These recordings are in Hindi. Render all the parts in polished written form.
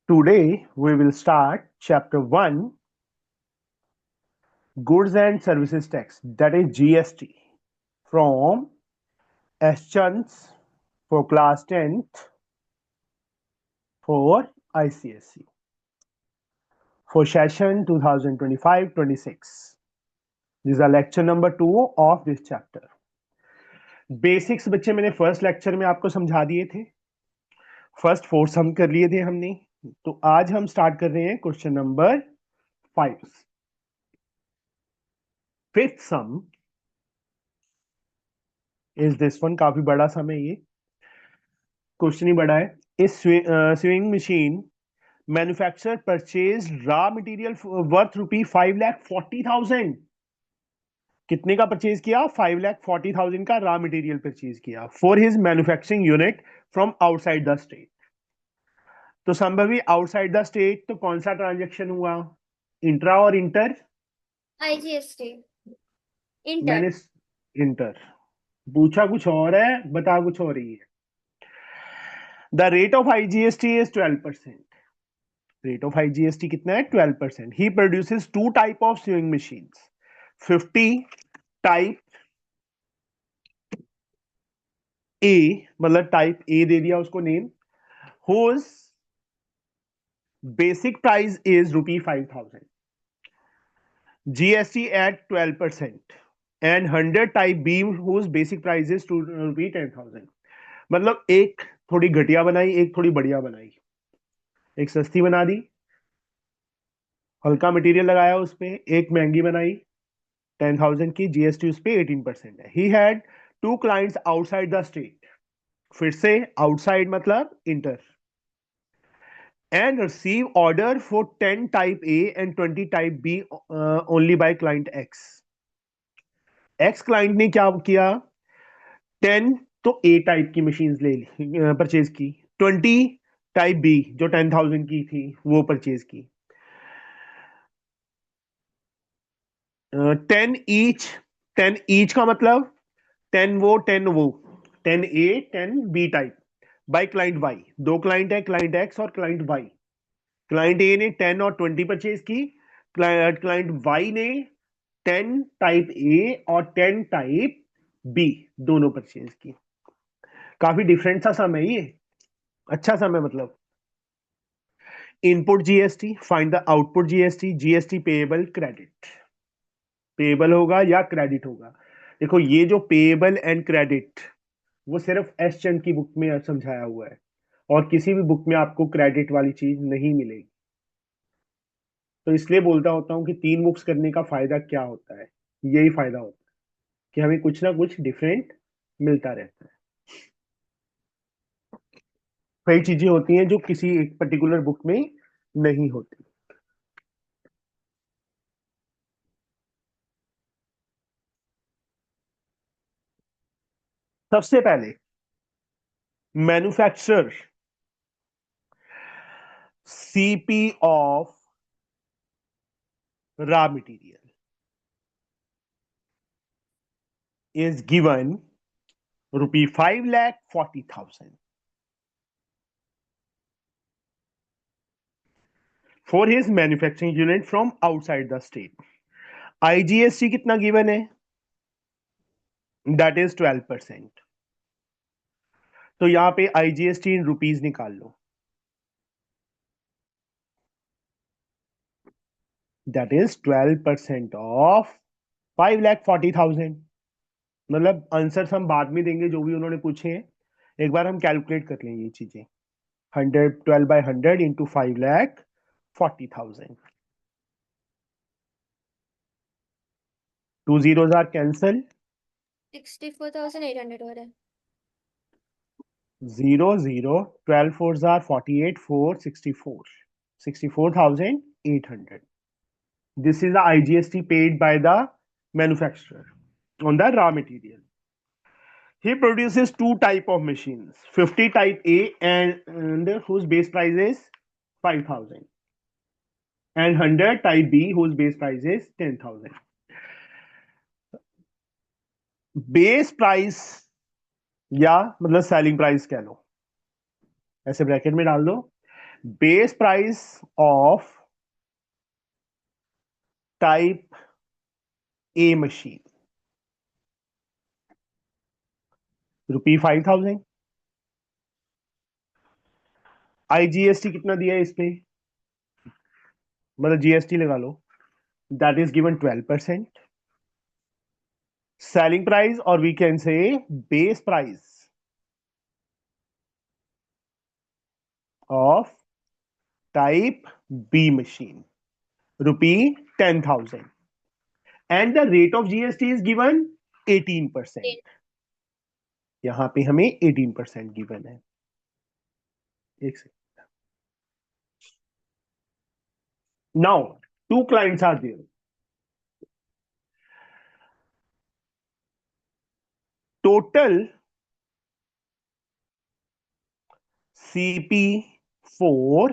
Today we will start chapter 1, Goods and Services Tax, that is GST, from Eschans for class 10th for ICSE for session 2025-26. This is a lecture number 2 of this chapter. Basics बच्चे मैंने फर्स्ट लेक्चर में आपको समझा दिए थे, फर्स्ट 4 सम कर लिए थे हमने। तो आज हम स्टार्ट कर रहे हैं question number 5। Fifth some is this one, काफी बड़ा सम है ये, क्वेश्चन ही बड़ा है। इस swing machine manufacture purchase raw material worth ₹5,40,000। कितने का परचेज किया? 5,40,000 का रॉ मटेरियल परचेज किया for his manufacturing unit from outside the state. तो संभवी आउटसाइड द स्टेट, तो कौन सा ट्रांजेक्शन हुआ? इंट्रा और इंटर? IGST मैंने इंटर। इंटर पूछा, कुछ और है, बता कुछ और ही है। The rate of IGST is 12%। Rate of IGST कितना है? 12%। ही produces 2 type of sewing machine, 50 type A, मतलब टाइप ए दे दिया उसको name, whose basic price is ₹5,000, GST at 12%, and 100 type B whose basic price is ₹10,000। मतलब एक थोड़ी घटिया बनाई, एक थोड़ी बढ़िया बनाई, एक सस्ती बना दी, हल्का मटेरियल लगाया उस पे, एक महंगी बनाई 10,000 की, GST उस पे 18% है। He had 2 clients outside the state, फिर से आउटसाइड मतलब inter, and receive order for 10 type A and 20 type B only by client X। X client ने क्या किया? 10 तो A टाइप की मशीन ले ली, परचेज की, 20 टाइप B जो 10,000 की थी वो परचेज की, 10 ईच। 10 ईच का मतलब 10 वो 10 वो, 10A 10B type by client Y. दो क्लाइंट है, क्लाइंट एक्स और क्लाइंट वाई। क्लाइंट ए ने 10 और 20 परचेज की, क्लाइंट वाई ने 10 टाइप ए और 10 टाइप बी दोनों परचेज की। काफी डिफरेंट सा सम है ये, अच्छा सम है मतलब। Input GST, find the output GST. GST payable credit, payable होगा या क्रेडिट होगा। देखो ये जो पेएबल एंड क्रेडिट, वो सिर्फ एस चंद की बुक में समझाया हुआ है, और किसी भी बुक में आपको क्रेडिट वाली चीज नहीं मिलेगी। तो इसलिए बोलता होता हूँ कि 3 बुक्स करने का फायदा क्या होता है, यही फायदा होता है कि हमें कुछ ना कुछ डिफरेंट मिलता रहता है। कई चीजें होती हैं जो किसी एक पर्टिकुलर बुक में नहीं होती। सबसे पहले manufacturer CP of raw material is given ₹5,40,000 for his manufacturing unit from outside the state। IGST कितना गिवन है? That is 12%। तो यहां पे IGST इन रुपीज निकाल लो, दैट इज 12% ऑफ 5,40,000। मतलब आंसर हम बाद में देंगे जो भी उन्होंने पूछे हैं, एक बार हम कैलकुलेट कर लें ये चीजें। 12/100 इंटू 5,40,000, 2 zeros are cancel, 64,800 हो रहा है। 0 0, 12 fours are 48, 4 64, 64,800। This is the IGST paid by the manufacturer on the raw material। He produces 2 type of machines, 50 type A and whose base price is 5,000, and 100 type B whose base price is 10,000। Base price या मतलब सेलिंग प्राइस कह लो, ऐसे ब्रैकेट में डाल दो। Base price of type A machine ₹5,000। IGST कितना दिया है इसमें, मतलब जीएसटी लगा लो, that is given 12%। Selling price, और we can say base price of type B machine ₹10,000 and the rate of GST is given 18%। यहां पे हमें 18% गिवन है। एक second. Now two clients are there. Total CP for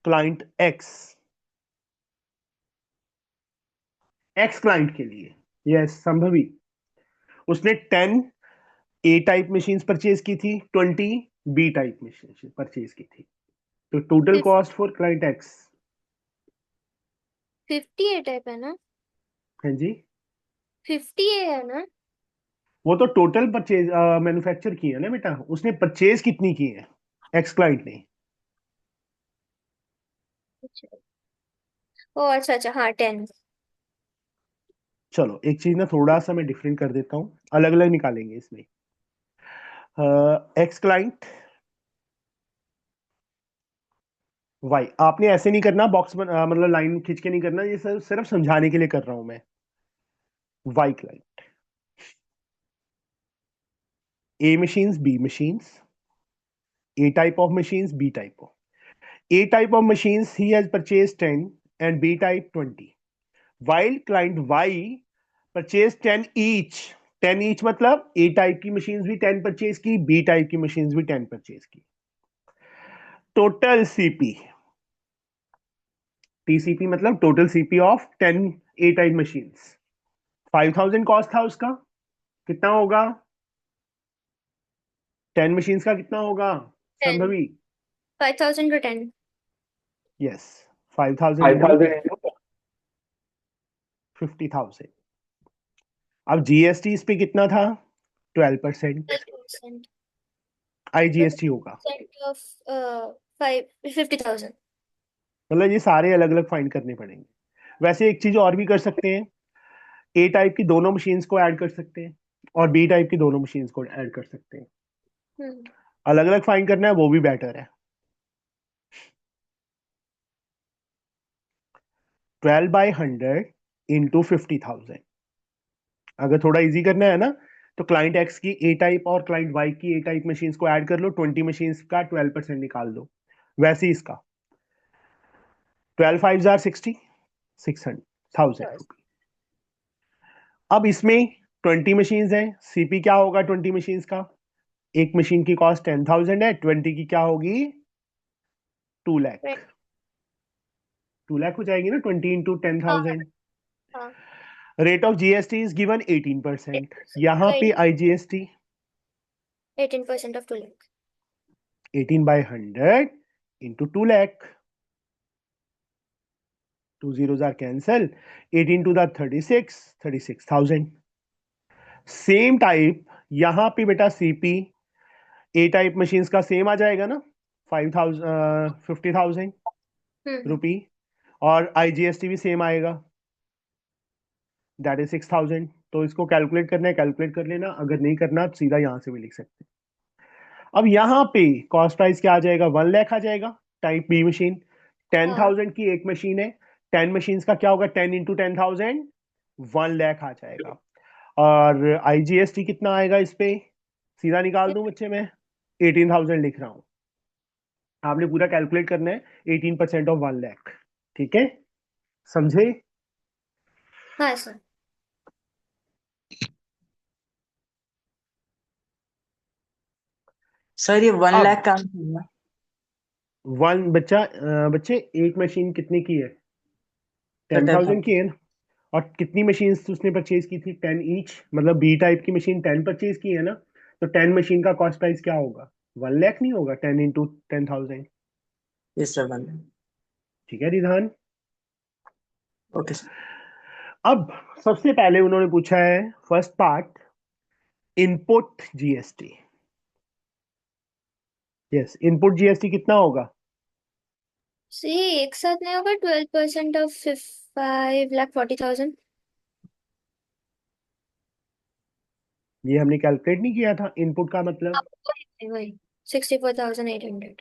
client X, X client के लिए, यस संभवी, उसने 10 ए टाइप मशीन परचेज की थी, 20 बी टाइप मशीन परचेज की थी। तो total cost for client x 50 type है ना, है जी, 50 है ना। वो तो टोटल परचेज मैन्युफैक्चर की है ना बेटा, उसने परचेज कितनी की है एक्स क्लाइंट ने। ओ अच्छा अच्छा, हाँ 10। चलो एक चीज ना थोड़ा सा मैं डिफरेंट कर देता हूँ, अलग अलग निकालेंगे इसमें। एक्स क्लाइंट वाई, आपने ऐसे नहीं करना बॉक्स मतलब लाइन खींच के नहीं करना, ये सिर्फ समझाने के लिए कर रहा हूं मैं। Y client, A machines B machines, A type of machines, B type of. A type of machines he has purchased 10 and B type 20. While client Y purchased 10 each. 10 each मतलब A type की machines भी 10 परचेज की, B type की machines भी 10 परचेज की। टोटल सीपी, टीसीपी मतलब total CP of 10 A type machines 5,000 cost था उसका। कितना होगा 10 मशीन्स का, कितना होगा 10, Shambhavi. 5,000 to 10। Yes, 5,000 into 5,000 into 50,000। अब जीएसटी इस पे कितना था 12%। 12%। आईजीएसटी होगा, 12% of 50,000। मतलब ये सारे अलग अलग फाइंड करने पड़ेंगे। वैसे एक चीज और भी कर सकते हैं, ए टाइप की दोनों मशीन्स को ऐड कर सकते हैं और बी टाइप की दोनों मशीन्स को ऐड कर सकते हैं। हम्म। अलग अलग फाइंड करना है वो भी बेटर है। 12/100 इंटू 50,000। अगर थोड़ा इजी करना है ना तो क्लाइंट एक्स की ए टाइप और क्लाइंट वाई की ए टाइप मशीन्स को ऐड कर लो, 20 मशीन्स का 12% निकाल दो। वैसे ही इसका 12 5 60,000 अब इसमें 20 मशीन्स हैं, सीपी क्या होगा 20 मशीन्स का, एक मशीन की कॉस्ट 10,000 है, 20 की क्या होगी 2 लाख। 2 लाख हो जाएगी ना 20 इंटू टेन हाँ थाउजेंड हाँ। Rate of GST is given 18%। 8%, यहां पे right। IGST 18% of 2 lakh। 18/100 into 2 lakh, 2 zeros are cancel, 18 to the 36,000। Same type यहां पे बेटा सीपी ए टाइप मशीन्स का सेम आ जाएगा ना 5,000 50,000 हम्म। रुपी, और आईजीएसटी भी सेम आएगा, दैट इज 6,000। तो इसको कैलकुलेट करना है कैलकुलेट कर लेना, अगर नहीं करना आप सीधा यहां से भी लिख सकते हैं। अब यहाँ पे कॉस्ट प्राइस क्या आ जाएगा 1 लाख आ जाएगा टाइप बी मशीन। टेन हाँ थाउजेंड की एक मशीन है, 10 मशीन का क्या होगा 10 इंटू 10,000 1 लाख आ जाएगा। और आईजीएसटी कितना आएगा इस पे, सीधा निकाल दूं बच्चे मैं, 18,000 लिख रहा हूं। आपने पूरा कैलकुलेट करना है 18% ऑफ 1 लाख। ठीक है, समझे। हाँ सर। सर ये 1 लाख अब काम करना। बच्चे एक मशीन कितने की है सर 10,000 की 10,000। है ना, और कितनी मशीन उसने परचेज की थी 10 ईच, मतलब बी टाइप की मशीन 10 परचेज की है ना, तो 10 मशीन का कॉस्ट प्राइस क्या होगा 1 लाख नहीं होगा 10 इंटू 10,000। yes sir, 1 lakh. ठीक है रिधान। Okay sir. अब सबसे पहले उन्होंने पूछा है first part, input GST. Yes, input GST कितना होगा? सी एक साथ नहीं होगा 12% ऑफ 5,40,000। ये हमने कैलकुलेट नहीं किया था, इनपुट का मतलब वही 64,800।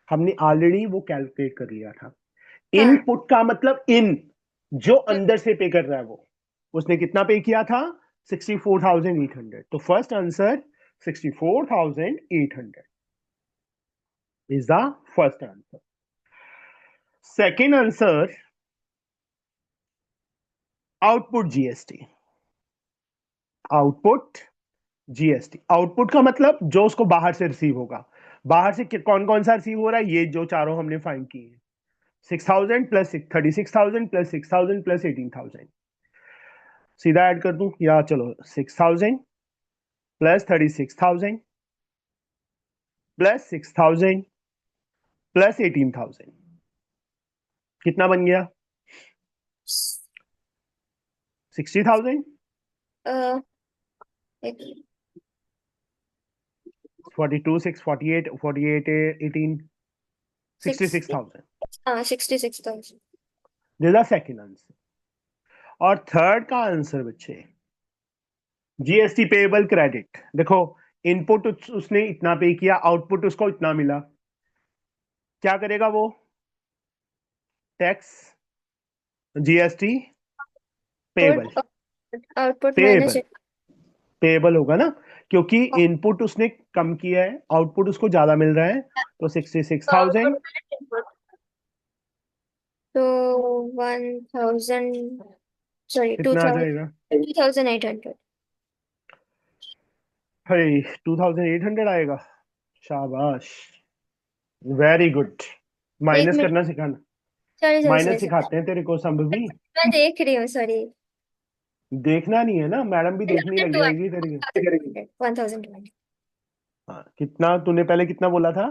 हमने ऑलरेडी वो कैलकुलेट कर लिया था। हाँ। इनपुट का मतलब इन, जो अंदर से पे कर रहा है वो, उसने कितना पे किया था? 64,800। तो first answer 64,800 is the first answer. Second answer, output GST. Output GST, output का मतलब जो उसको बाहर से रिसीव होगा। बाहर से कौन कौन सा रिसीव हो रहा है? ये जो चारों हमने फाइंड किए हैं, 6,000 प्लस 36,000 प्लस 6,000 प्लस 18,000। सीधा ऐड कर दूं या चलो 6,000 प्लस 36,000 प्लस 6,000 प्लस 18,000, कितना बन गया? 60,000, एक 42, 6, 48, 48, 18, 60। 66,000। हाँ 66,000। This is the second answer. और थर्ड का आंसर बच्चे, जीएसटी पेएबल क्रेडिट। देखो, इनपुट उसने इतना पे किया, आउटपुट उसको इतना मिला, क्या करेगा वो? Tax, GST payable, output minus. Payable, payable होगा ना, क्योंकि इनपुट उसने कम किया है, आउटपुट उसको ज्यादा मिल रहा है, तो 66,000 आउटपुट इनपुट तो 1,000, सॉरी कितना आ जाएगा? 2,800। भाई 2,800 आएगा। शाबाश, वेरी गुड। एक माइनस मिनट। करना सिखाना, sorry sorry minus sorry sorry, सिखाते हैं तेरे को संभवी। मैं देख रही हूँ, सॉरी। देखना नहीं है ना, मैडम भी देखने लग जाएगी तेरे को। 1,200। हाँ, कितना तूने पहले कितना बोला था?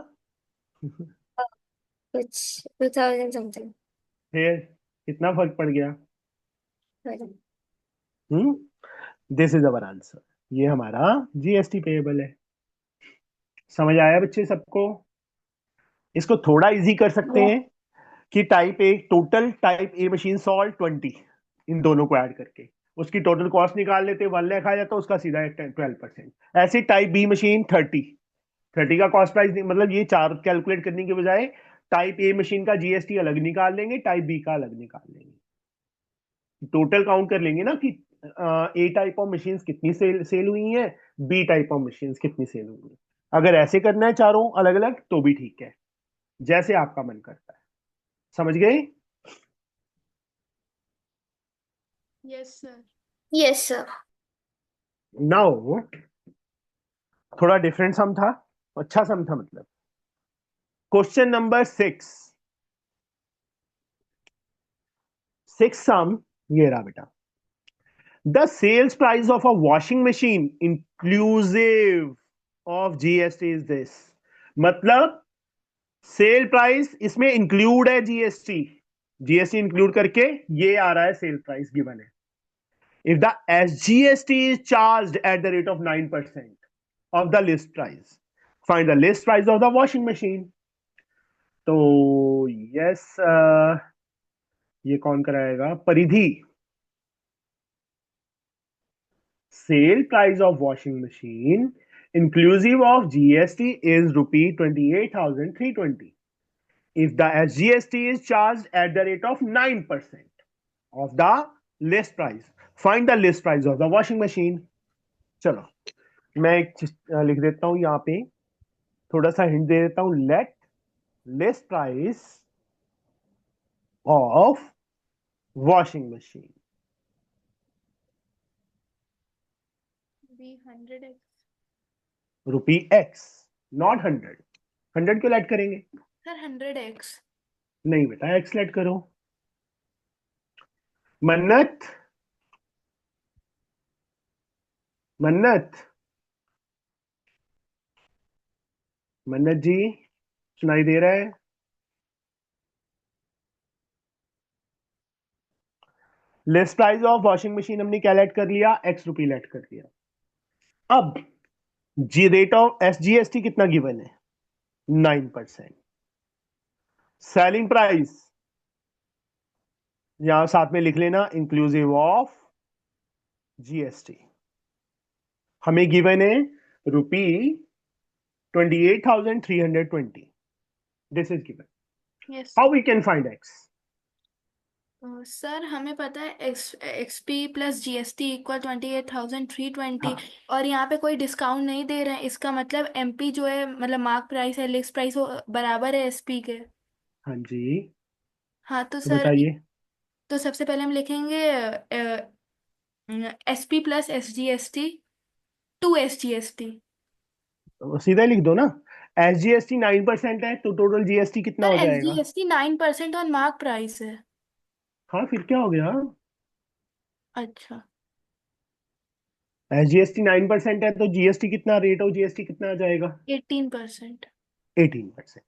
कुछ 2,000 समथिंग। फिर कितना फर्क पड़ गया? हम्म, दिस इज अवर आंसर। ये हमारा जीएसटी पेएबल है। समझ आया बच्चे सबको? इसको थोड़ा इजी कर सकते हैं कि type A, total type A machine solve 20, इन दोनों को ऐड करके उसकी टोटल कॉस्ट निकाल लेते, 1 लाख आ जाता, उसका सीधा 12%। ऐसे टाइप बी मशीन 30, 30 का कॉस्ट प्राइस, मतलब ये चार कैलकुलेट करने के बजाय टाइप ए मशीन का जीएसटी अलग निकाल लेंगे, टाइप बी का अलग निकाल लेंगे, टोटल काउंट कर लेंगे ना कि ए टाइप ऑफ मशीन कितनी सेल हुई है, बी टाइप ऑफ मशीन कितनी सेल हुई है। अगर ऐसे करना है चारों अलग अलग तो भी ठीक है, जैसे आपका मन करता है। समझ गए? Yes sir. Yes sir. Now थोड़ा डिफरेंट सम था, अच्छा सम था मतलब। क्वेश्चन नंबर 6, 6 सम ये रहा बेटा। The sales price of a washing machine inclusive of GST is this. मतलब सेल प्राइस इसमें इंक्लूड है जीएसटी, जीएसटी इंक्लूड करके ये आ रहा है सेल प्राइस गिवन है। If the SGST is charged at the rate of 9% of the list price, find the list price of the washing machine। तो यस, ये कौन कराएगा? परिधि। Sale price of washing machine inclusive of GST is rupee 28,320 if the SGST is charged at the rate of 9% of the list price, find the list price of the washing machine। चलो मैं एक लिख देता हूं यहां पे, थोड़ा सा हिंट दे देता हूं। Let list price of washing machine be 100x। Rupee X, not 100। 100 क्यों ऐड करेंगे? Sir 100x। नहीं बेटा, एक्स ऐड करो। मन्नत, मन्नत, मन्नत जी, सुनाई दे रहा है? List price of washing machine हमने क्या लेट कर लिया, x रुपी लेट कर लिया। अब जी रेट ऑफ SGST कितना गिवन है, 9%। सेलिंग प्राइस यहां साथ में लिख लेना, इंक्लूसिव ऑफ GST। हमें गिवन है rupee 28,320। This is given. Yes how we can find x? Sir, हमें पता है XP प्लस GST इक्वल 28,320। हाँ और यहाँ पे कोई डिस्काउंट नहीं दे रहे हैं, इसका मतलब MP जो है, मतलब मार्क प्राइस है, लिस्ट प्राइस, वो बराबर है SP के। हाँ जी, हाँ तो तो सर, बताइए। तो सबसे पहले हम लिखेंगे SP प्लस SGST 2 SGST। तो सीधा लिख दो ना, SGST 9% है तो टोटल GST कितना सर हो जाएगा? SGST 9% और मार्क प्राइस है। हाँ फिर क्या हो गया, अच्छा। SGST 9% है तो GST कितना, रेट ऑफ GST कितना आ जाएगा? 18%। 18%।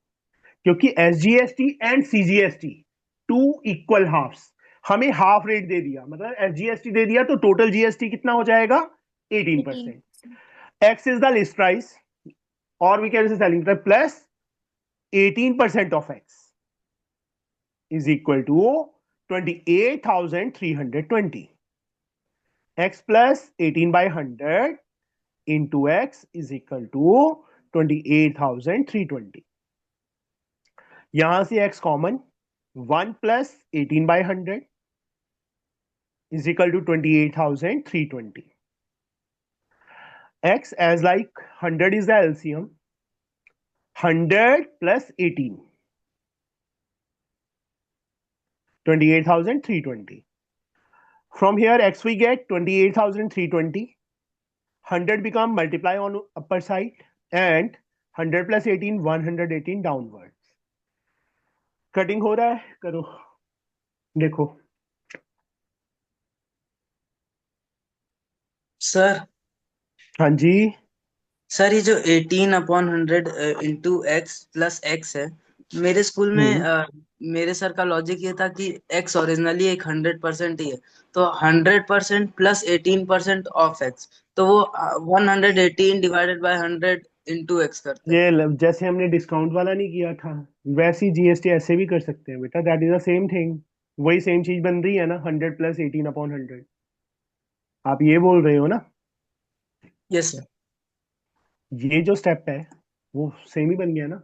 क्योंकि SGST and CGST to equal halves, हमें हाफ रेट दे दिया, मतलब SGST दे दिया तो टोटल GST कितना हो जाएगा, 18%। 18%। X is the list price or we can say selling price plus 18% of X is equal to 28,320. X plus 18 by 100 into X is equal to 28,320. यहां से X common, 1 plus 18 by 100 is equal to 28,320. X as like 100 is the LCM, 100 plus 18, 28,320. From here X we get 28,320. 100 become multiply on upper side and 100 plus 18, 118 downwards. Cutting हो रहा है, करो देखो। सर हाँ जी, सर ये जो 18/100 इंटू एक्स प्लस एक्स है, मेरे स्कूल में मेरे सर का लॉजिक ये था कि एक्स ओरिजिनली एक 100% ही है, तो 100% प्लस 18% ऑफ एक्स, तो वो 118 डिवाइडेड बाय 100 इंटू एक्स करता है। ये जैसे हमने डिस्काउंट वाला नहीं किया था, वैसी GST ऐसे भी कर सकते हैं बेटा, that is the same thing. वही सेम चीज बन रही है ना, 100 प्लस 18/100। आप ये बोल रहे हो ना, यस सर। ये जो स्टेप है वो सेम ही बन गया ना।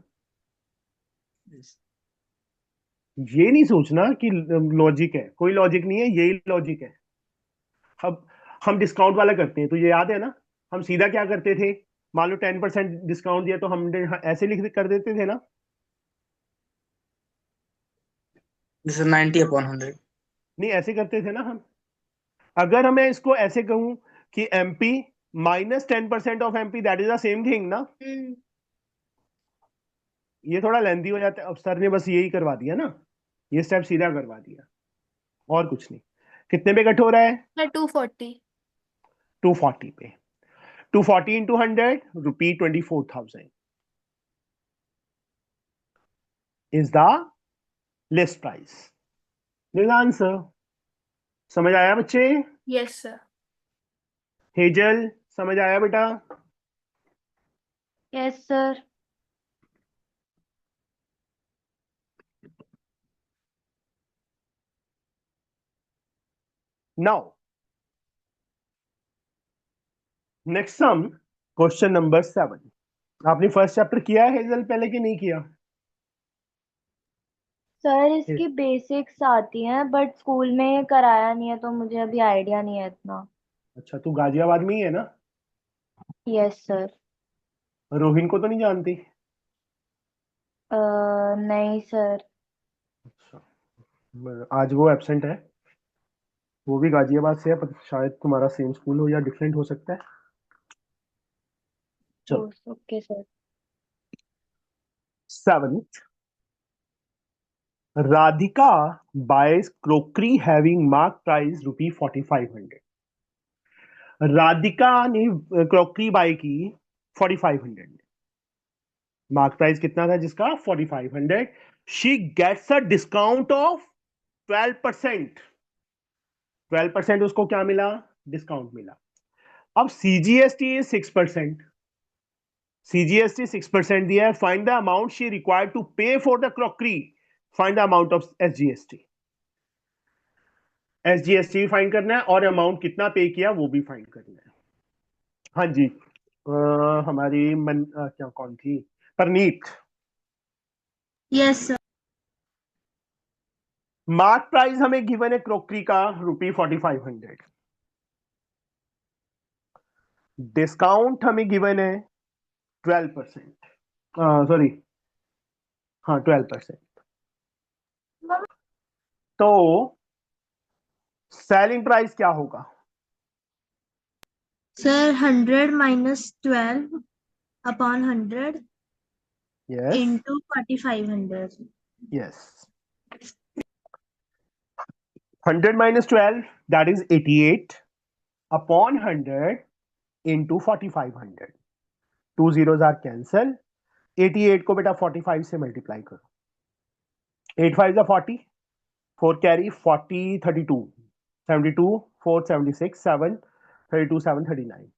ये नहीं सोचना कि लॉजिक है, कोई लॉजिक नहीं है, यही लॉजिक है। अब हम डिस्काउंट वाला करते हैं तो ये याद है ना, हम सीधा क्या करते थे, मान लो 10% डिस्काउंट दिया तो हम ऐसे लिख कर देते थे ना। जैसे 90/100। नहीं, ऐसे करते थे ना हम। अगर मैं इसको ऐसे कहूं कि MP minus 10% of MP, that is the same thing ना। हम्म। ये थोड़ा लेंथी हो जाता है, अब सर ने बस यही करवा दिया ना, ये स्टेप सीधा करवा दिया, और कुछ नहीं। कितने पे कट हो रहा है, सर 240। 240 पे। 240 into 100 rupee 24,000 is the list price. This answer. समझ आया बच्चे? Yes sir. हेजल समझ आया बेटा? Yes sir. Now next sum, question number 7। आपने फर्स्ट चैप्टर किया है हेजल पहले कि नहीं किया? सर इसकी बेसिक्स आती हैं बट स्कूल में कराया नहीं है तो मुझे अभी आइडिया नहीं है इतना। अच्छा, तू गाजियाबाद में ही है ना? Yes sir. रोहिन को तो नहीं जानती? नहीं सर। अच्छा, आज वो एब्सेंट है, वो भी गाजियाबाद से है, पर शायद तुम्हारा सेम स्कूल हो या डिफरेंट हो सकता है। चलो, okay sir. 7, Radhika buys crockery having mark price रुपी 4,500। राधिका ने क्रॉकरी बाय की 4,500 में, मार्क प्राइस कितना था जिसका, 4,500। She gets a discount of 12%। 12% उसको क्या मिला, डिस्काउंट मिला। अब सीजीएसटी 6%, सीजीएसटी 6% दिया है, find the amount she required to pay for the crockery, find the amount of SGST. SGST भी फाइंड करना है और अमाउंट कितना पे किया वो भी फाइंड करना है। हाँ जी, हमारी क्या कौन थी, Parneet. Yes sir. Mark price हमें गिवन है क्रॉकरी का ₹4500, डिस्काउंट हमें गिवन है 12%, सॉरी, हाँ 12%। तो सेलिंग प्राइस क्या होगा? Sir 100 minus 12 upon 100 yes into 4500। Yes, 100 minus 12, that is 88 upon 100 into 4500. Two zeros are cancel. 88 को बेटा 45 से मल्टीप्लाई करो, 8 5 is 40, 4 carry 40 32, 72 4 76 7 32 7 39,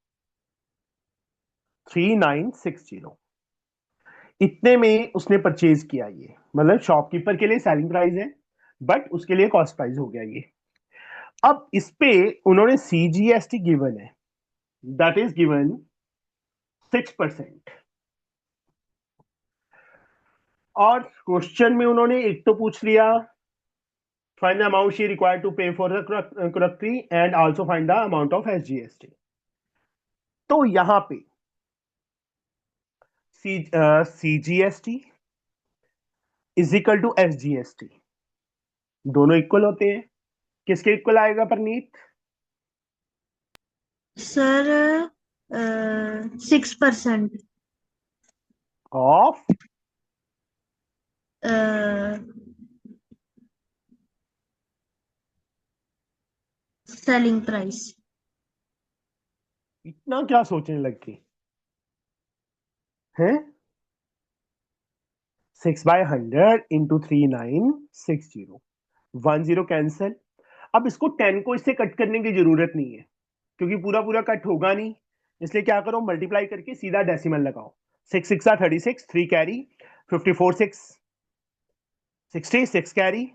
3960। इतने में उसने परचेज किया, ये मतलब शॉपकीपर के लिए सेलिंग प्राइस है बट उसके लिए कॉस्ट प्राइस हो गया ये। अब इस पे उन्होंने सीजीएसटी गिवन है, दैट इज गिवन 6%। और क्वेश्चन में उन्होंने एक तो पूछ लिया find the amount she required to pay for the crockery and also find the amount of SGST. तो यहां पे CGST is equal to SGST, दोनों इक्वल होते हैं। किसके इक्वल आएगा Parneet? Sir 6% of selling price. इतना क्या सोचने लगती है? 6/100 इंटू 3960, 10 कैंसल। अब इसको 10 को इससे कट करने की जरूरत नहीं है क्योंकि पूरा पूरा कट होगा नहीं, इसलिए क्या करो मल्टीप्लाई करके सीधा डेसिमल लगाओ। 6 6 36, 3 carry, 54 6 60, 6 carry,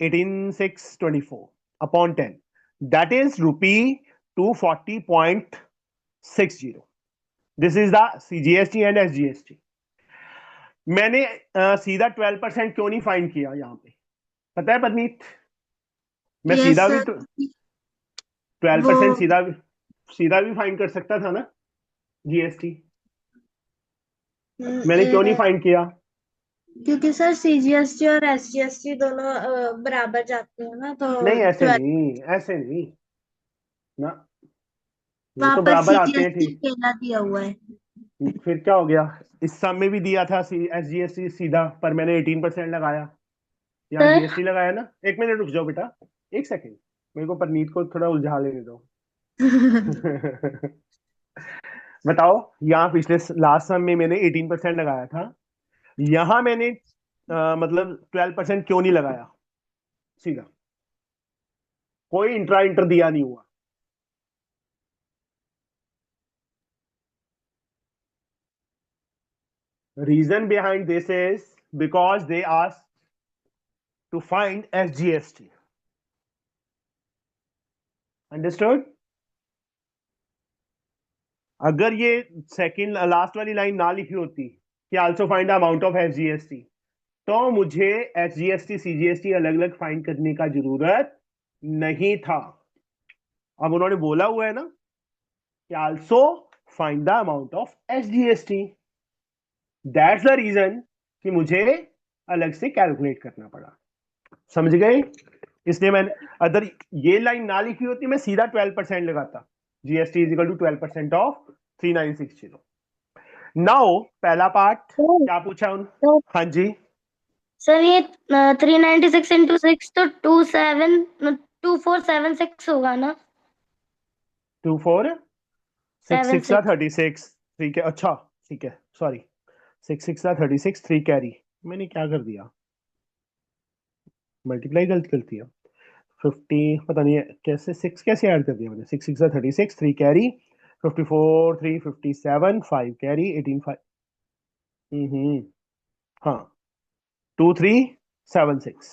18 6 24 upon 10, that is ₹240.60। This is the CGST and SGST. मैंने सीधा 12% क्यों नहीं फाइंड किया यहाँ पे, पता है परनीत? मैं यस सीधा भी सर। 12% वो सीधा भी फाइंड कर सकता था ना जीएसटी, मैंने क्यों नहीं फाइंड किया? क्योंकि सर सीजीएसटी और एसजीएसटी दोनों बराबर जाते हैं ना, तो नहीं ऐसे 12 नहीं, ऐसे नहीं ना, वो वहां तो पर बराबर आते हैं सीजीएसटी ठीक। अकेला दिया हुआ है। फिर क्या हो गया, इस सम में भी दिया था एसजीएसटी सीधा, पर मैंने 18% लगाया, यहाँ सर जीएसटी लगाया ना। एक मिनट रुक जाओ बेटा, एक सेकंड, मेरे को परनीत को थोड़ा उलझा लेने दो। बताओ, यहाँ पिछले लास्ट सम में मैंने 18% लगाया था, यहां मैंने मतलब 12% क्यों नहीं लगाया सीधा? कोई इंटर दिया नहीं हुआ। Reason behind this is because they asked to find SGST. Understood? अगर ये सेकंड लास्ट वाली लाइन ना लिखी होती कि also find the amount of SGST, तो मुझे एसजीएसटी सीजीएसटी अलग अलग फाइंड करने का जरूरत नहीं था। अब उन्होंने बोला हुआ है ना कि also find the amount of SGST, that's the reason कि मुझे अलग से कैलकुलेट करना पड़ा। समझ गए? इसलिए मैंने, अगर ये लाइन ना लिखी होती मैं सीधा 12% लगाता, GST is equal to 12% of 3960। Now पहला पार्ट क्या पूछा उन? हाँ जी, सर ये 396 इंटू 6 तो 2476 होगा ना? 2 4 6 6 76। 36, ठीक है, अच्छा ठीक है, सॉरी, 6 6 36, 3 कैरी, मैंने क्या कर दिया, मल्टीप्लाई गलत कर दिया। 50 पता नहीं है कैसे 6 कैसे ऐड कर दिया मैंने 6 6 36 3 कैरी 54 3 57 5 कैरी 18 5 हाँ 2 3 7 6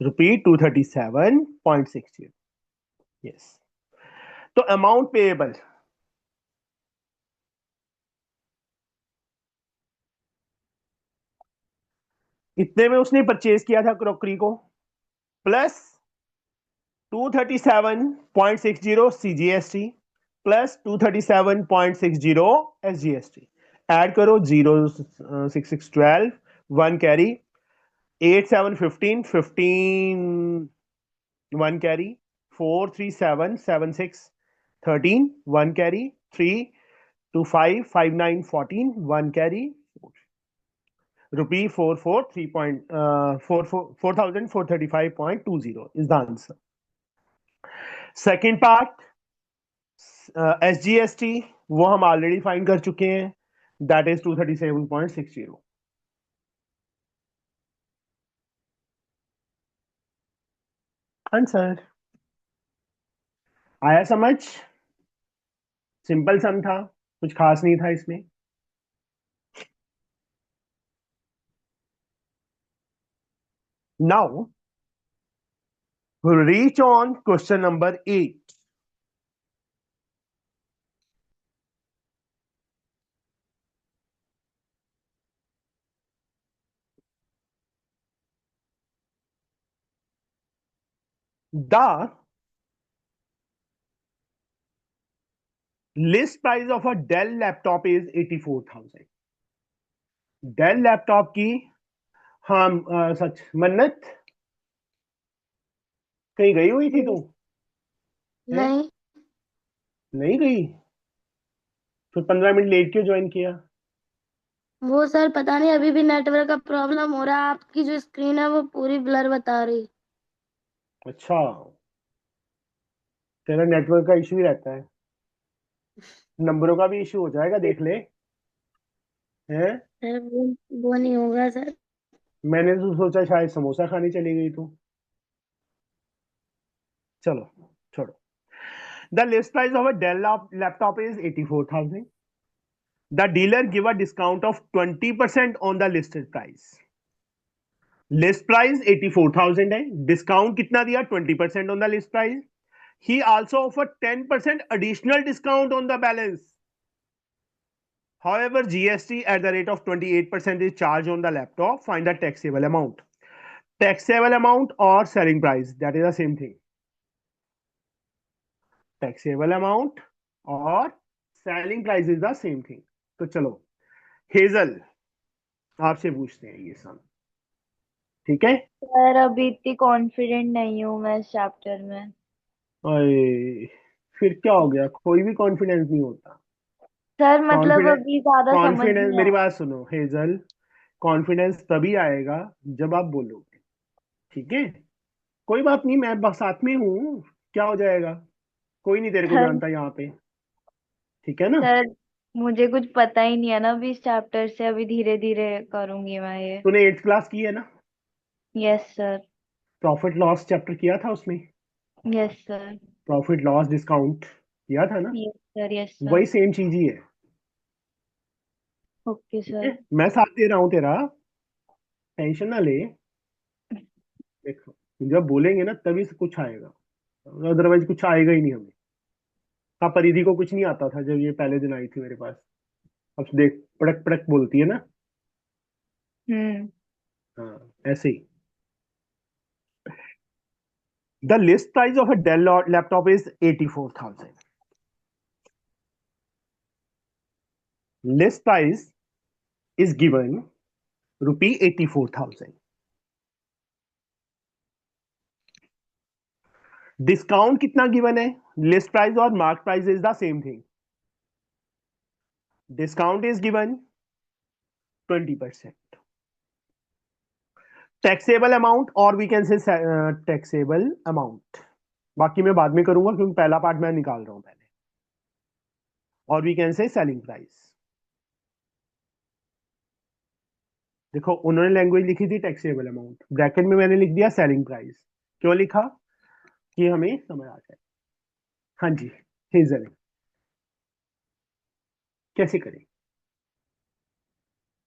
रिपीट 237.60 यस तो अमाउंट पेएबल इतने में उसने परचेज किया था क्रॉकरी को plus 237.60 CGST plus 237.60 SGST add करो 0 6 6 12 1 carry 8 7 15 15 1 carry 4 3 7 7 6 13 1 carry 3 2 5 5 9 14 1 carry rupee 4 4 3 point 4435.20 is the answer. Second part SGST वो हम ऑलरेडी फाइंड कर चुके हैं दैट इज 237.60 आंसर आया समझ सिंपल सम था कुछ खास नहीं था इसमें now we'll reach on question number 8 the list price of a Dell laptop is 84,000 Dell laptop की हाँ सच मन्नत कहीं गई हुई थी तू हैं? नहीं नहीं गई फिर 15 मिनट लेट क्यों ज्वाइन किया वो सर पता नहीं अभी भी नेटवर्क का प्रॉब्लम हो रहा है आपकी जो स्क्रीन है वो पूरी ब्लर बता रही अच्छा तेरा नेटवर्क का इशू ही रहता है नंबरों का भी इशू हो जाएगा देख ले हैं सर वो नहीं होगा सर मैंने तो सोचा शायद समोसा खाने चली गई तू चलो छोड़ो the list price of a Dell laptop is 84,000 the dealer give a discount of 20% on the listed price list price 84,000 है discount कितना दिया 20% on the list price he also offered 10% additional discount on the balance however GST at the rate of 28% is charged on the laptop find the taxable amount or selling price that is the same thing taxable amount or selling price is the same thing तो चलो हेजल आपसे पूछते हैं ये सब ठीक है सर अभी इतनी कॉन्फिडेंट नहीं हूँ मैं इस चैप्टर में अरे फिर क्या हो गया कोई भी कॉन्फिडेंस नहीं होता सर मतलब कॉन्फिडेंस अभी ज्यादा समझ कॉन्फिडेंस नहीं मेरी आया बात सुनो हेजल कॉन्फिडेंस तभी आएगा जब आप बोलोगे ठीक है कोई बात नहीं मैं बस साथ में हूँ क्या हो जाएगा कोई नहीं तेरे को सर जानता यहाँ पे ठीक है ना सर मुझे कुछ पता ही नहीं है ना अभी इस चैप्टर से अभी धीरे धीरे करूंगी मैं ये तूने 8th क्लास की है ना yes sir profit loss chapter किया था उसमें yes sir profit loss discount किया था ना यस सर यस वही सर सेम चीज ही है ओके ठीक है सर मैं साथ दे रहा हूँ तेरा टेंशन ना ले देखो जब बोलेंगे ना तभी से कुछ आएगा अदरवाइज कुछ आएगा ही नहीं हमें हाँ परिधि को कुछ नहीं आता था जब ये पहले दिन आई थी मेरे पास अब देख पड़क पड़क बोलती है ना हम्म हाँ ऐसे ही the list price of a Dell laptop is 84,000 list price is given rupee 84,000 discount कितना गिवन है लिस्ट प्राइस और mark price is the same thing discount is given 20% taxable amount और we can say taxable amount बाकी मैं बाद में करूंगा क्योंकि पहला पार्ट मैं निकाल रहा हूं पहले और we can say selling price देखो उन्होंने लैंग्वेज लिखी थी टैक्सेबल अमाउंट, ब्रैकेट में मैंने लिख दिया सेलिंग प्राइस। क्यों लिखा? कि हमें समझ आ जाए। हाँ जी हेजल, कैसे करें?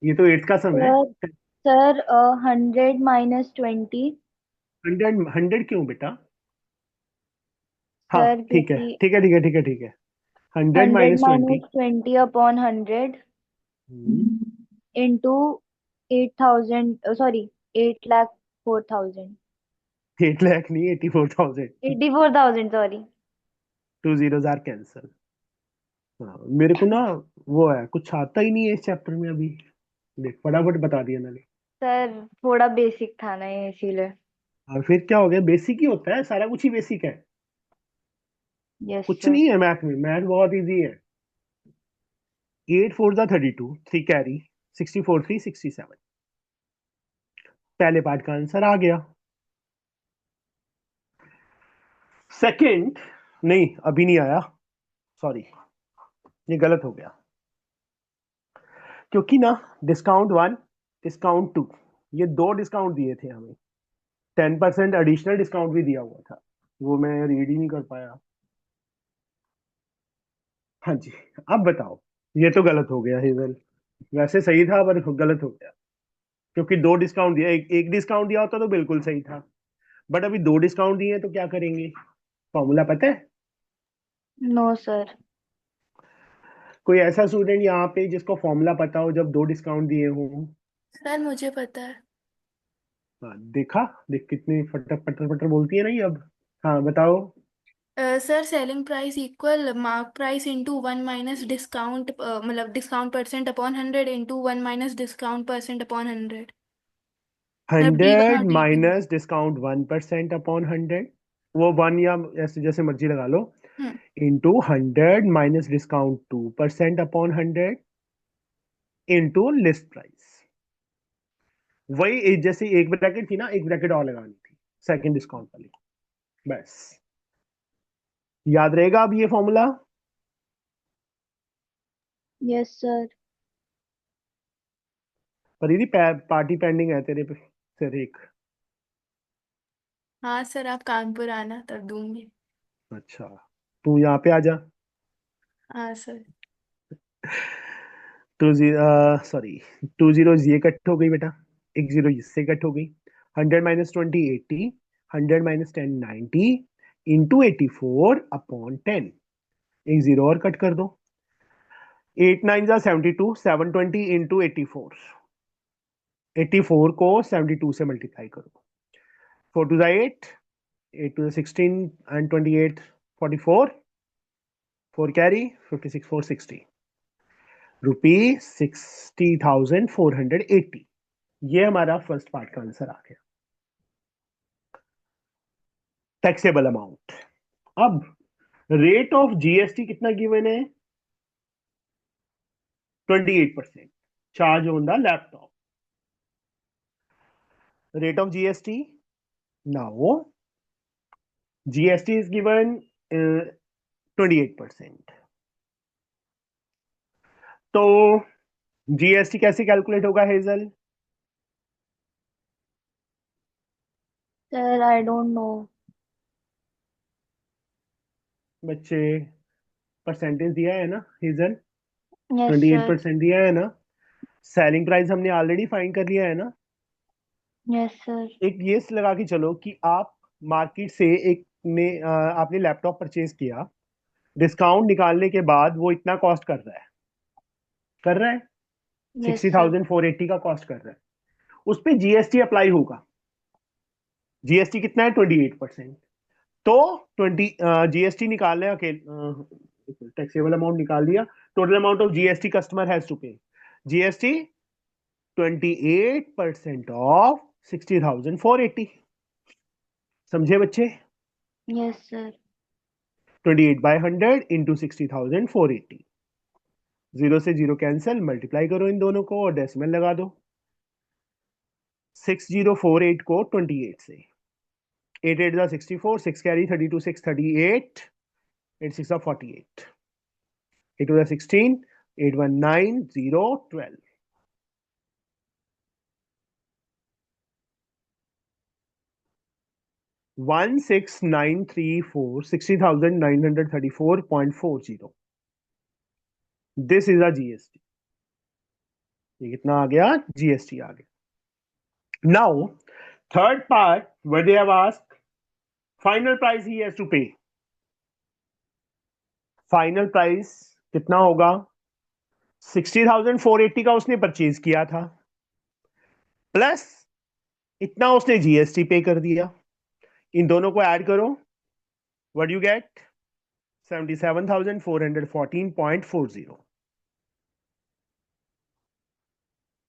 ये तो 8th का सम है। Sir sir 100 - 20। 100 क्यों बेटा? हाँ सर ठीक है क्योंकि ठीक है ठीक है ठीक है ठीक है। 100 100 - 20 - 20 अपॉन 100 इंटू 8,000, सॉरी 8,04,000। 8 लाख नहीं, 84,000। 84,000 सॉरी। 2 zeros R cancel. हाँ मेरे को ना वो है, कुछ आता ही नहीं है इस चैप्टर में अभी। देख फटाफट बता दिया मैंने। सर थोड़ा बेसिक था ना ये, इसीलिए। और फिर क्या हो गया? बेसिक ही होता है, सारा कुछ ही बेसिक है। यस कुछ सर। नहीं है मैथ में, मैथ बहुत इजी है। 8 4 जा 32, 3 कैरी, 64 3 67। पहले पार्ट का आंसर आ गया। सेकंड नहीं, अभी नहीं आया, सॉरी, ये गलत हो गया। क्योंकि ना डिस्काउंट 1 डिस्काउंट 2, ये 2 डिस्काउंट दिए थे हमें। 10% एडिशनल डिस्काउंट भी दिया हुआ था, वो मैं रीड ही नहीं कर पाया। हाँ जी, अब बताओ। ये तो गलत हो गया हेजल, वैसे सही था पर गलत हो गया। क्योंकि 2 डिस्काउंट दिया, एक डिस्काउंट दिया होता तो बिल्कुल सही था। बट अभी 2 डिस्काउंट दिए हैं तो क्या करेंगे? फॉर्मूला पता है? No sir. कोई ऐसा स्टूडेंट यहाँ पे जिसको फॉर्मूला पता हो जब 2 डिस्काउंट दिए हों? सर मुझे पता है। हाँ, देखा, देख कितनी फटर फटर फटर बोलती है ना ये अब। हाँ बताओ। Sir selling price equal mark price into 1 minus discount, मतलब discount percent upon 100 into 1 minus discount percent upon 100। मतलब D1 और 100 D2। माइनस डिस्काउंट 1% अपॉन 100, वो 1 या ऐसे जैसे मर्जी लगा लो, हम्म। Into 100 minus discount 2% upon 100 into list price. वही जैसे एक ब्रैकेट थी ना, एक ब्रैकेट और लगानी थी सेकंड डिस्काउंट वाली, बस। याद रहेगा अब ये फॉर्मूला? Yes sir. पर यदि पार्टी पेंडिंग है तेरे पे सर एक। हाँ सर, आप कानपुर आना तब दूंगी। अच्छा, तू यहाँ पे आ जा। हाँ सर। सॉरी, 2 zeros ये कट हो गई बेटा, एक जीरो इससे कट हो गई। 100 - 20 80, 100 - 10 90 इंटू 84 अपॉन 10, एक जीरो और कट कर दो। 8 9 जा 72, 720 इंटू 84, 84 को 72 से मल्टीप्लाई करो। 4 2 8, 8 2 16 एंड 28 44, 4 कैरी 56 4 60, रुपी 60,480। ये हमारा फर्स्ट पार्ट का आंसर आ गया, टैक्सेबल अमाउंट। अब रेट ऑफ जीएसटी कितना गिवन है? 28% charge on the laptop. Rate of GST now, GST is given 28%। तो जीएसटी कैसे कैलकुलेट होगा hazel? Sir I don't know. बच्चे, परसेंटेज दिया है ना हेजल? Yes sir. 28% दिया है ना। सेलिंग प्राइस हमने ऑलरेडी फाइंड कर लिया है ना। Yes sir. एक ये लगा के चलो कि आप मार्केट से एक ने आपने लैपटॉप परचेज किया, डिस्काउंट निकालने के बाद वो इतना कॉस्ट कर रहा है yes sixty sir. Thousand four eighty का कॉस्ट कर रहा है। उस पर जीएसटी अप्लाई होगा। जीएसटी कितना है? 28%। तो 20 जीएसटी निकालने अकेले टैक्सेबल अमाउंट निकाल दिया। Total amount of GST customer has to pay, GST 28% of 60,480। समझे बच्चे? Yes sir. 28/100 इंटू 60,480। जीरो से जीरो कैंसिल, मल्टीप्लाई करो इन दोनों को और डेसिमल लगा दो। 6048 को 28 से, 8 8 जा 64, 6 carry 32 6 38, 8 6 48, 8 2 16, 8 1 9 0 12। 16,934 60,934.40. This is a GST. ये कितना आ गया? जीएसटी आ गया। Now third part where they have asked final price he has to pay. Final price कितना होगा? 60,480 का उसने परचेज किया था, प्लस इतना उसने जीएसटी पे कर दिया। इन दोनों को ऐड करो, व्हाट यू गेट? 77,414.40।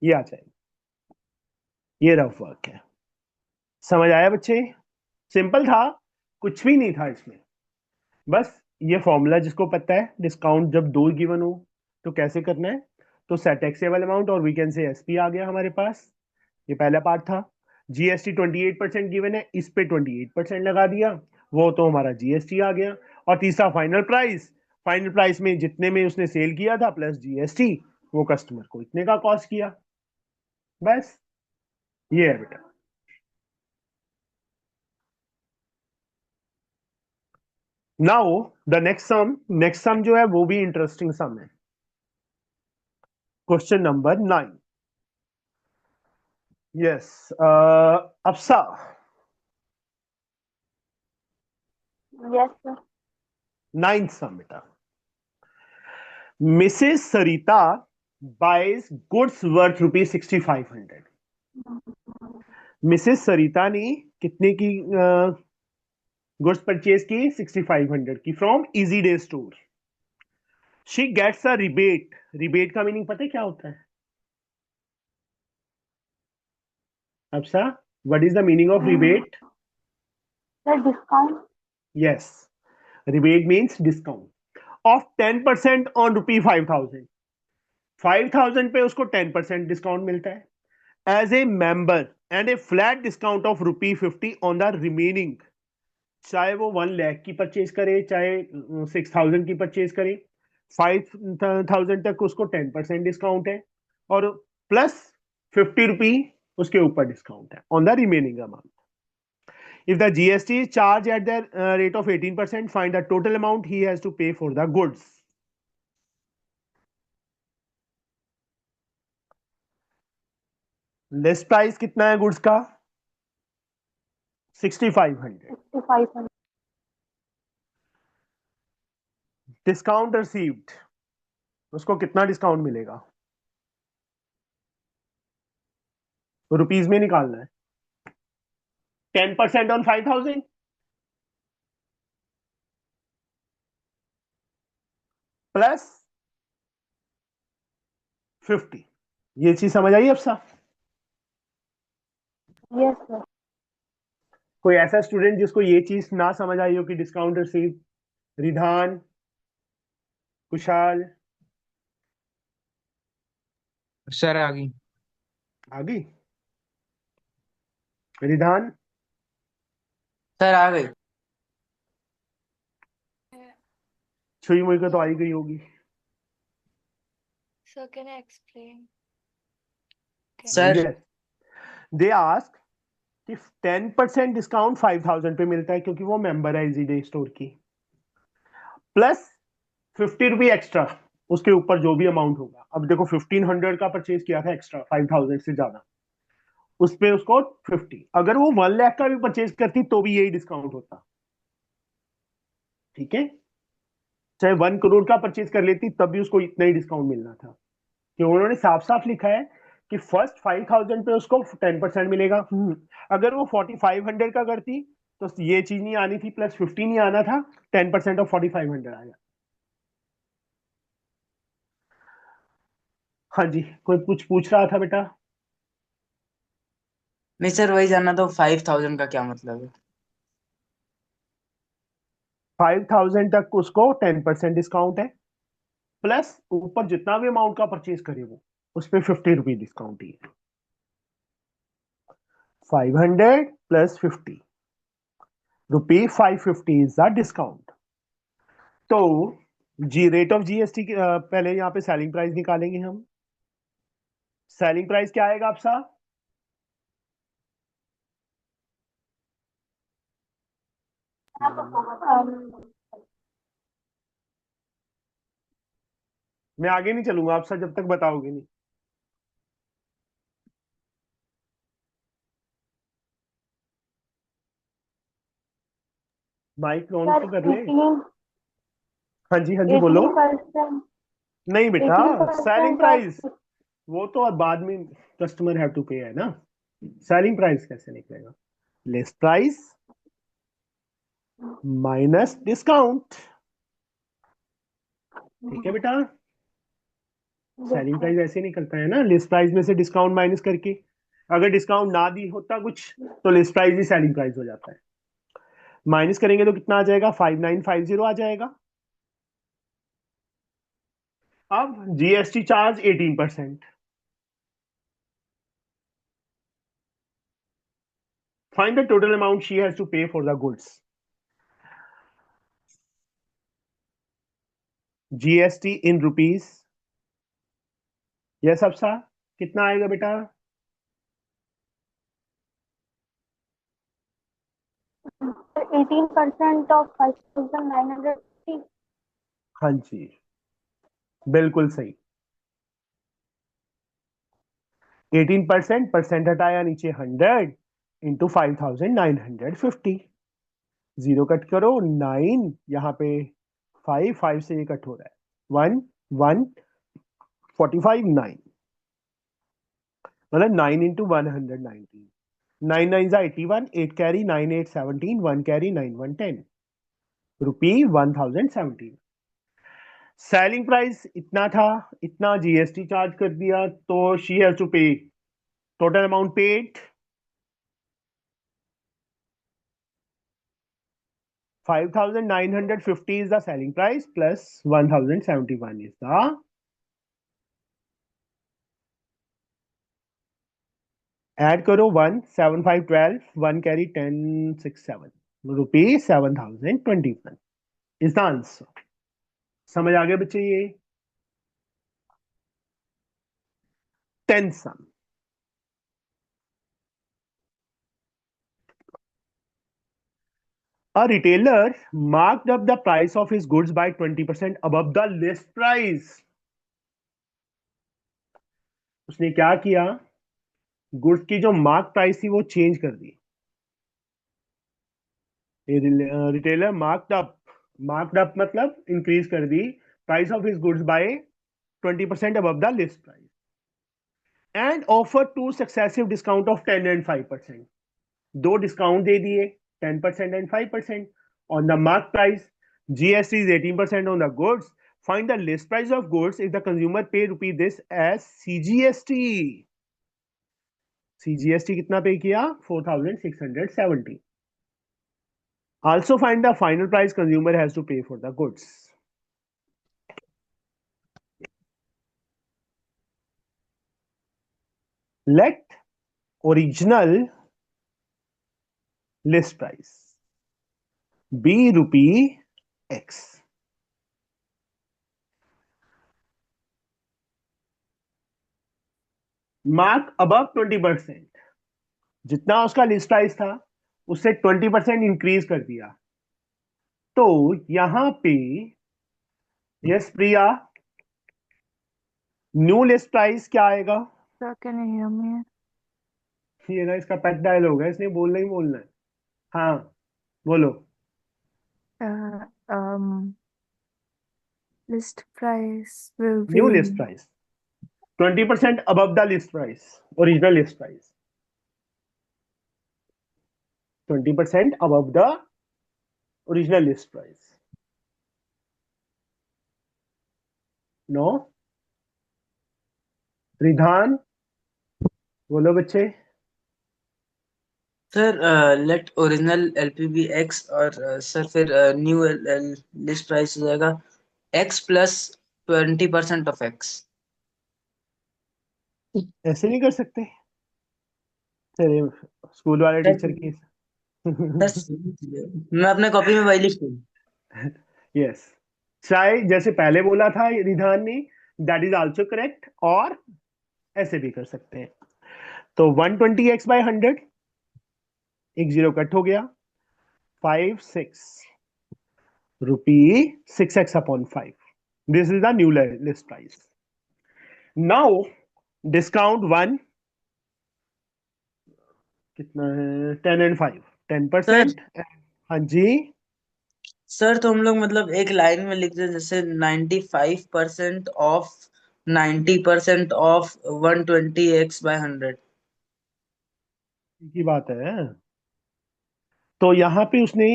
ये आ जाएगा। ये रफ वर्क है। समझ आया बच्चे? सिंपल था, कुछ भी नहीं था इसमें। बस ये फॉर्मूला जिसको पता है, डिस्काउंट जब दो गिवन हो तो कैसे करना है, तो सेट टैक्सेबल अमाउंट और वी कैन से एसपी आ गया हमारे पास। ये पहला पार्ट था। जीएसटी 28% गिवन है, इस पे 28% लगा दिया, वो तो हमारा जीएसटी आ गया। और तीसरा फाइनल प्राइस। फाइनल प्राइस में जितने में उसने सेल किया था प्लस जीएसटी, वो कस्टमर को इतने का कॉस्ट किया। बस ये है बेटा। नाउ द नेक्स्ट सम जो है वो भी इंटरेस्टिंग सम है। Question number 9। Yes, Afsa. Yes sir. 9th sum बेटा। Mrs Sarita buys goods worth rupees 6,500. Mrs Sarita ने कितने की गुड्स परचेज की? 6,500 की from easy day store. She gets a rebate. Rebate का मीनिंग पता है क्या होता है? Afsa, what is the meaning of rebate? Sir discount. Yes, rebate means discount of 10% on rupee 5,000। 5,000 पे उसको 10% डिस्काउंट मिलता है as a member and a flat discount of ₹50 on the remaining. चाहे वो 1 लाख की परचेज करे, चाहे 6,000 की परचेज करे, 5,000 तक उसको 10% डिस्काउंट है और प्लस ₹50 उसके ऊपर डिस्काउंट है on the remaining amount. If the GST is charged at the rate of 18%, find the total amount he has to pay for the goods. List price कितना है गुड्स का? 6,500। 6500। डिस्काउंट रिसीव्ड, उसको कितना डिस्काउंट मिलेगा? रुपीज में निकालना है। 10% ऑन 5,000 प्लस 50। ये चीज समझ आई अब साहब? Yes sir. कोई ऐसा स्टूडेंट जिसको ये चीज ना समझ आई हो कि discount receive? Ridhan, Kushal, sir आ गई। आ गई? रिधान, सर आ गई। छुई मुई को तो आई गई होगी। Sir, can I explain? Sir they ask कि 10% डिस्काउंट 5,000 पे मिलता है क्योंकि वो मेंबर है इजी डे स्टोर की, प्लस ₹50 एक्स्ट्रा उसके ऊपर जो भी अमाउंट होगा। अब देखो 1,500 का परचेज किया था एक्स्ट्रा 5,000 से ज्यादा, उस पे उसको 50। अगर वो 1 लाख का भी परचेज करती तो भी यही डिस्काउंट होता। ठीक है, चाहे 1 करोड़ का परचेज कर लेती तब भी उसको इतना ही डिस्काउंट मिलना था, कि उन्होंने साफ साफ लिखा है कि फर्स्ट 5,000 पे उसको 10% मिलेगा। अगर वो 4,500 का करती तो ये चीज नहीं आनी थी, प्लस 50 नहीं आना था, 10% ऑफ 4,500 आया। हाँ जी, कोई कुछ पूछ रहा था बेटा? नहीं सर, वही जानना था 5,000 का क्या मतलब है। 5,000 तक उसको 10% डिस्काउंट है, प्लस ऊपर जितना भी अमाउंट का परचेज करे वो उस पर ₹50 डिस्काउंट ही है। 500 plus 50 rupee 550 is the discount. तो जी रेट ऑफ जीएसटी पहले यहां पे सेलिंग प्राइस निकालेंगे हम। सेलिंग प्राइस क्या आएगा आपका? मैं आगे नहीं चलूंगा आप सर जब तक बताओगे नहीं। माइक ऑन सर तो कर ले। 18 हाँ जी बोलो। 18% नहीं बेटा, सेलिंग 18% प्राइस ऑफ वो तो अब बाद में कस्टमर हैव टू पे है ना। सेलिंग प्राइस कैसे निकलेगा? List price minus discount. ठीक है बेटा, सेलिंग प्राइस ऐसे निकलता है ना, लिस्ट प्राइस में से डिस्काउंट माइनस करके। अगर डिस्काउंट ना दी होता कुछ तो लिस्ट प्राइस ही सेलिंग प्राइस हो जाता है। माइनस करेंगे तो कितना आ जाएगा? 5950 आ जाएगा। अब GST charge 18%। Find the total amount she has to pay for the goods. GST in rupees. Yes Afsa, कितना आएगा बेटा? 18% ऑफ 5950। हाँ जी, बिल्कुल सही। 18%, परसेंट हटाया नीचे 100 इंटू 5950। जीरो कट करो, 9 यहाँ पे 5 से ये कट हो रहा है 1 1 45 9, मतलब 9 इंटू 119। 9 9 जा 81, 8 कैरी 9 8 17, 1 कैरी 9 1 10 रुपी 1017। सेलिंग प्राइस इतना था, इतना जीएसटी चार्ज कर दिया तो शी हैज टू पे total amount paid 5950 is the selling price plus 1071 is the add करो 1 7 5 12 1 carry 10 6 7 rupees 7021 is the answer। समझ आ गए बच्चे? ये 10 sum। A retailer marked up the price of his goods by 20% above the list price। उसने क्या किया? गुड्स की जो मार्क प्राइस थी वो चेंज कर दी। रिटेलर मार्क्ड अप मतलब इंक्रीज कर दी price of his goods by 20% above the list price and offered two successive discount of 10 and 5%। दो डिस्काउंट दे दिए 10% and 5% on the mark price। GST is 18% on the goods। Find the list price of goods if the consumer pay rupee this as CGST। CGST कितना पे किया? 4670। Also find the final price consumer has to pay for the goods। Let original list price be rupee X। Mark above 20%, जितना उसका लिस्ट प्राइस था उससे 20% इंक्रीज कर दिया। तो यहां पे यस प्रिया, न्यू लिस्ट प्राइस क्या आएगा? Sir, can you hear me? ये ना इसका पेट डायलॉग है, इसने बोलना ही बोलना है। हाँ बोलो। Uh, um, list price will new list be price 20% above the list price, original list price 20% above the original list price। No Ridhan बोलो बच्चे। Sir let original LPB X और सर फिर न्यू लिस्ट प्राइस हो जाएगा एक्स प्लस 20% ऑफ एक्स। ऐसे नहीं कर सकते? तेरे स्कूल वाले टीचर की मैं अपने कॉपी में वही लिख दूँ। यस, चाहे जैसे पहले बोला था रिधान ने, दैट इज आल्सो करेक्ट, और ऐसे भी कर सकते हैं। तो 120x by 100, एक जीरो कट हो गया। 6 rupee 6x upon 5. This is the new list price. Now discount 1 कितना है 10 and 5 सर 10%. हाँ जी सर तो हम लोग मतलब एक लाइन में लिख दे जैसे 95% ऑफ 90% ऑफ 120x/100। की बात है। तो यहाँ पे उसने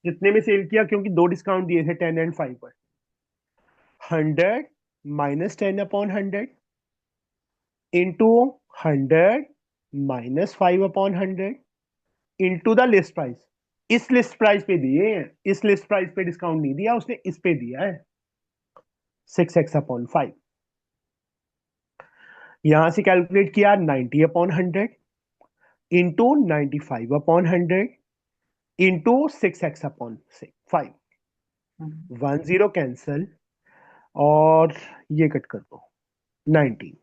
जितने में सेल किया क्योंकि दो डिस्काउंट दिए थे 10 and 5 पर 100 minus 10 upon 100 into 100 minus 5 upon 100 into the list price. इस लिस्ट प्राइस पे दिए हैं, इस लिस्ट प्राइस पे डिस्काउंट नहीं दिया उसने, इस पे दिया है 6x upon 5. यहां से कैलकुलेट किया 90 upon 100 into 95 upon 100 into 6x upon 5. 1 0 cancel और ये कट कर दो 19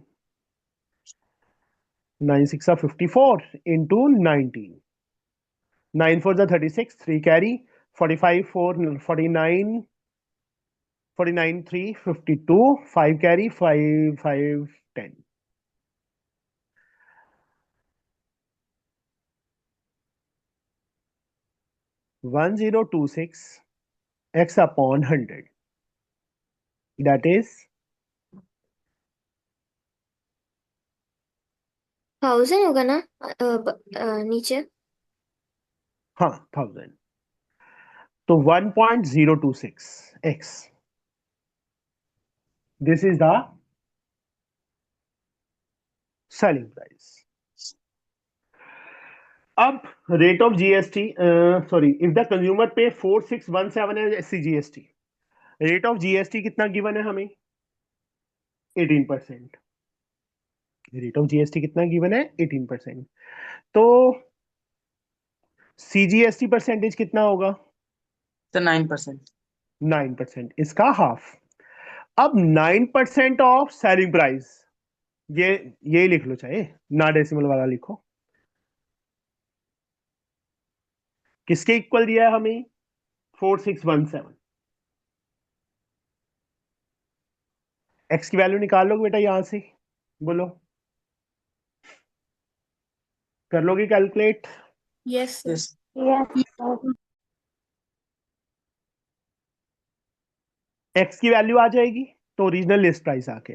9 6 54 into 19 9 4 36 3 carry 45 4 49 49 3 52 5 carry 5 5 10 1026 x upon 100 that is 1000 होगा ना नीचे। हाँ 1000. तो 1.026 x. This is the selling price. अब rate of GST, sorry, if the consumer pay 4617 as SCGST, rate of GST कितना गिवन है हमें 18%. रेट ऑफ जीएसटी कितना गिवन है 18%. तो सीजीएसटी परसेंटेज कितना होगा तो 9%। 9%, इसका हाफ. अब 9% ऑफ सेलिंग प्राइस, ये लिख लो, चाहे ना डेसिमल वाला लिखो. किसके इक्वल दिया है हमें 4617. एक्स की वैल्यू निकाल लोगे बेटा यहां से, बोलो कर लोगे calculate. Yes sir. Yes x की वैल्यू आ जाएगी तो ओरिजिनल लिस्ट प्राइस आके,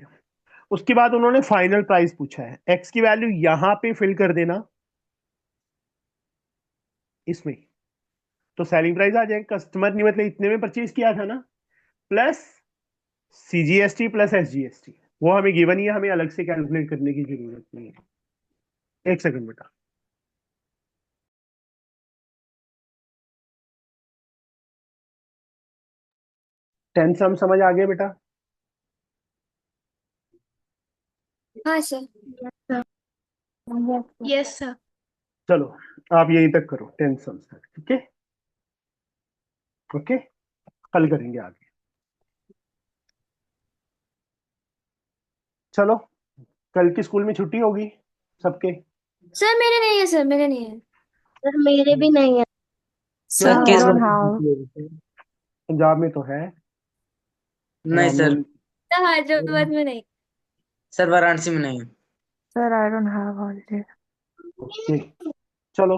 उसके बाद उन्होंने फाइनल प्राइस पूछा है. एक्स की वैल्यू यहां पे फिल कर देना इसमें, तो सेलिंग प्राइस आ जाएगा. कस्टमर ने मतलब इतने में परचेज किया था ना, प्लस सीजीएसटी प्लस एसजीएसटी, वो हमें गिवन ही है, हमें अलग से कैलकुलेट करने की जरूरत नहीं है. एक सेकंड बेटा. टेंथ सम समझ आ गया बेटा. हाँ सर। Yes sir. चलो आप यहीं तक करो 10 सम तक, ठीक है. ओके, कल करेंगे आगे. चलो कल की स्कूल में छुट्टी होगी सबके. सर मेरे नहीं है, सर मेरे नहीं है। सर मेरे भी नहीं है। क्यों, Sir, I किस don't पंजाब में have. छुट्टी होगी? पंजाब में तो है. नहीं सर, सर हैदराबाद में नहीं। सर वाराणसी में नहीं है। Sir, I don't have holiday. Okay चलो,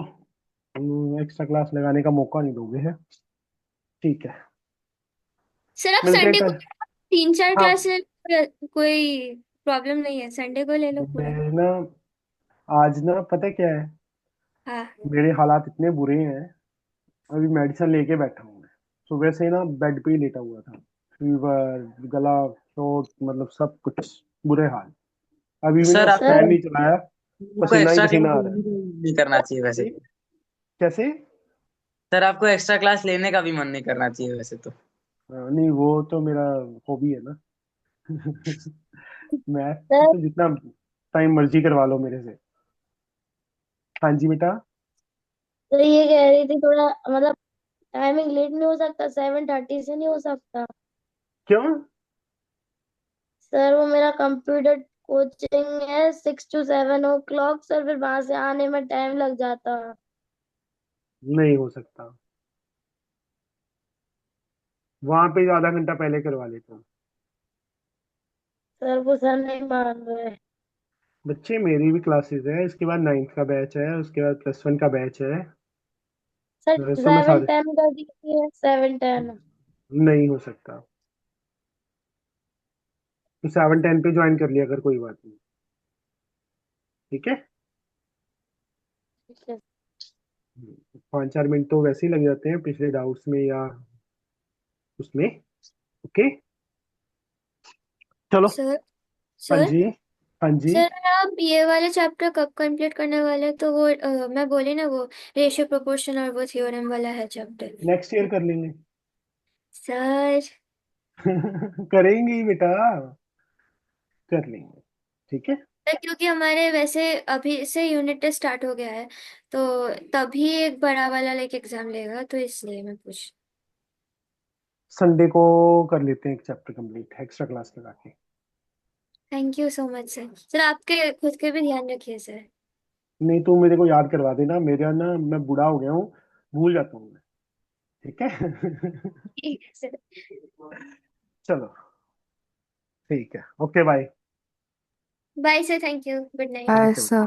एक्स्ट्रा क्लास लगाने का मौका नहीं दोगे है, ठीक है. सर आप मिलते हैं संडे को कल. 3 4 हाँ क्लास ले लो, कोई प्रॉब्लम नहीं है, संडे को ले लो पूरा। मैं ना आज ना पता है क्या है, हाँ मेरे हालात इतने बुरे हैं, अभी मेडिसिन लेके बैठा हूँ मैं. सुबह से ना बेड पे ही लेटा हुआ था, फीवर, गला, चोट, मतलब सब कुछ बुरे हाल. अभी भी ना सर आपको फैन सर नहीं चलाया, आपको पसीना ही एक्स्ट्रा पसीना क्लास आ रहा है. नहीं करना चाहिए वैसे तो। कैसे? सर आपको एक्स्ट्रा क्लास लेने का भी मन नहीं करना चाहिए वैसे तो। नहीं वो तो मेरा हॉबी है ना. मैं सर तो जितना टाइम मर्जी करवा लो मेरे से. हाँ जी बेटा. तो ये कह रही थी थोड़ा मतलब टाइमिंग लेट नहीं हो सकता, 7:30 से नहीं हो सकता? क्यों? सर वो मेरा कंप्यूटर कोचिंग है 6 to 7 o'clock, सर फिर वहां से आने में टाइम लग जाता। नहीं हो सकता. वहां पे आधा घंटा पहले करवा लेता हूँ। सर वो सर नहीं मान रहे। बच्चे मेरी भी क्लासेस है, इसके बाद 9th का बैच है, उसके बाद +1 का बैच है। सर सो मैं 7-10 कर दीजिए, 7-10। नहीं हो सकता। तो 7-10 पे ज्वाइन कर लिया, अगर कोई बात नहीं। ठीक है। ठीक है। 5-4 मिनट तो वैसे ही लग जाते हैं पिछले डाउट्स में या उसमें। ओके, चलो। सर हाँ सर जी, हाँ जी। सर आप ये वाले चैप्टर कब कंप्लीट करने वाले हैं? तो वो मैं बोली ना, वो रेशियो प्रोपोर्शन और वो थ्योरम वाला है चैप्टर। नेक्स्ट ईयर कर लेंगे। सर करेंगे ही बेटा, कर लेंगे। ठीक है। क्योंकि हमारे वैसे अभी से यूनिट टेस्ट स्टार्ट हो गया है, तो तभी एक बड़ा वाला लाइक एग्जाम लेगा, तो इसलिए मैं पूछ। संडे को कर लेते हैं एक चैप्टर कंप्लीट एक्स्ट्रा क्लास लगा के। Thank you so much sir. Sir आपके खुद के भी ध्यान रखिए सर। नहीं, तू मेरे को याद करवा देना, मेरा ना मैं बूढ़ा हो गया हूँ, भूल जाता हूँ मैं। ठीक है। ठीक है सर। चलो, ठीक है, okay bye. Bye sir, thank you, good night. Hi, okay. sir.